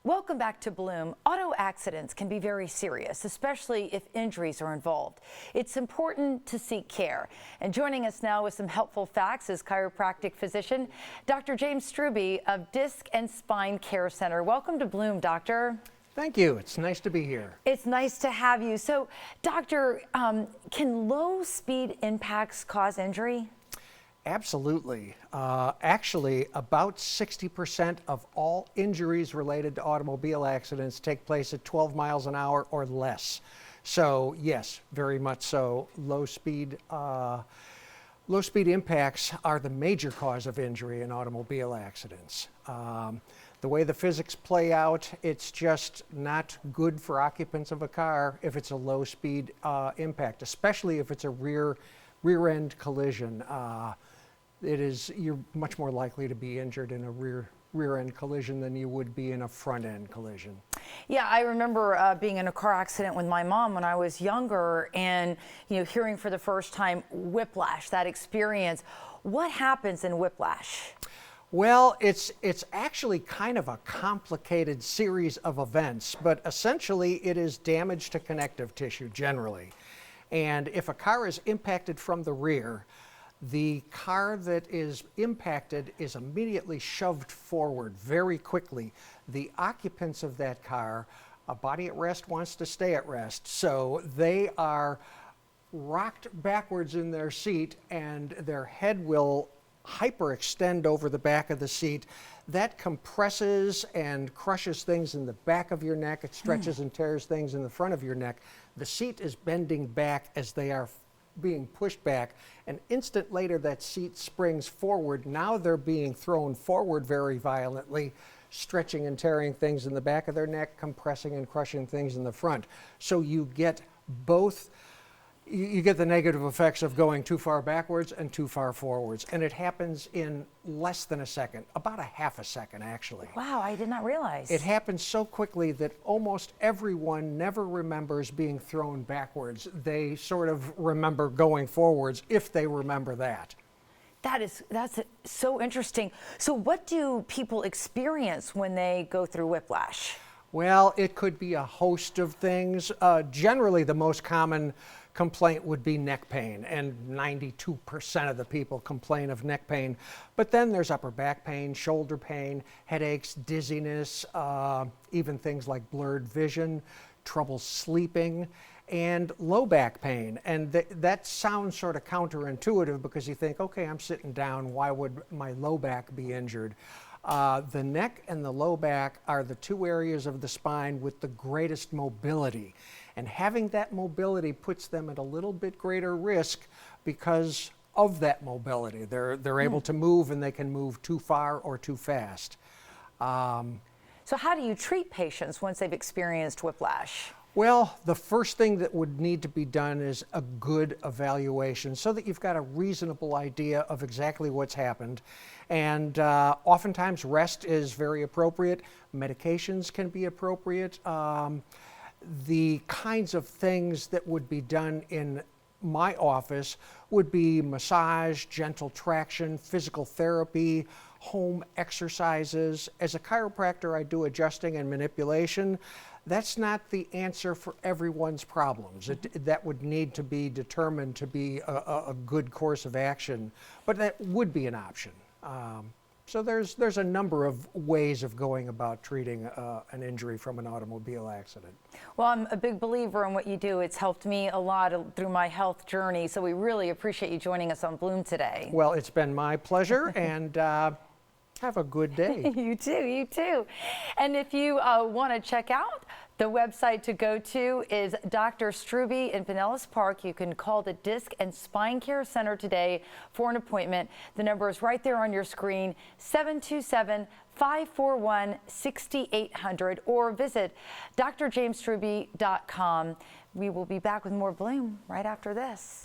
Welcome back to Bloom. Auto accidents can be very serious, especially if injuries are involved. It's important to seek care. And joining us now with some helpful facts is chiropractic physician Dr. James Strubbe of Disc and Spine Care Center. Welcome to Bloom, doctor. Thank you. It's nice to be here. It's nice to have you. So, doctor, can low speed impacts cause injury? Absolutely. Actually, about 60% of all injuries related to automobile accidents take place at 12 miles an hour or less. So yes, very much so. Low speed impacts are the major cause of injury in automobile accidents. The way the physics play out, it's just not good for occupants of a car if it's a low speed impact, especially if it's a rear end collision. You're much more likely to be injured in a rear end collision than you would be in a front end collision. Yeah, I remember being in a car accident with my mom when I was younger, and hearing for the first time whiplash, that experience. What happens in whiplash? Well, it's actually kind of a complicated series of events, but essentially it is damage to connective tissue generally. And if a car is impacted from the rear, the car that is impacted is immediately shoved forward very quickly. The occupants of that car, a body at rest wants to stay at rest, so they are rocked backwards in their seat and their head will hyperextend over the back of the seat. That compresses and crushes things in the back of your neck. It stretches and tears things in the front of your neck. The seat is bending back as they are being pushed back. An instant later, that seat springs forward. Now they're being thrown forward very violently, stretching and tearing things in the back of their neck, compressing and crushing things in the front. So you get both. You get the negative effects of going too far backwards and too far forwards. And it happens in less than a second, about a half a second actually. Wow, I did not realize. It happens so quickly that almost everyone never remembers being thrown backwards. They sort of remember going forwards if they remember that. That's so interesting. So what do people experience when they go through whiplash? Well, it could be a host of things. Generally, the most common complaint would be neck pain, and 92% of the people complain of neck pain. But then there's upper back pain, shoulder pain, headaches, dizziness, even things like blurred vision, trouble sleeping, and low back pain. And that sounds sort of counterintuitive because you think, okay, I'm sitting down, why would my low back be injured? The neck and the low back are the two areas of the spine with the greatest mobility. And having that mobility puts them at a little bit greater risk because of that mobility. They're able to move, and they can move too far or too fast. So how do you treat patients once they've experienced whiplash? Well, the first thing that would need to be done is a good evaluation so that you've got a reasonable idea of exactly what's happened. And oftentimes rest is very appropriate. Medications can be appropriate. The kinds of things that would be done in my office would be massage, gentle traction, physical therapy, home exercises. As a chiropractor, I do adjusting and manipulation. That's not the answer for everyone's problems. That would need to be determined to be a good course of action, but that would be an option. So there's a number of ways of going about treating an injury from an automobile accident. Well, I'm a big believer in what you do. It's helped me a lot through my health journey, so we really appreciate you joining us on Bloom today. Well, it's been my pleasure, and have a good day. You too, you too. And if you want to check out, the website to go to is Dr. Strubbe in Pinellas Park. You can call the Disc and Spine Care Center today for an appointment. The number is right there on your screen, 727-541-6800, or visit drjamesstrubbe.com. We will be back with more Bloom right after this.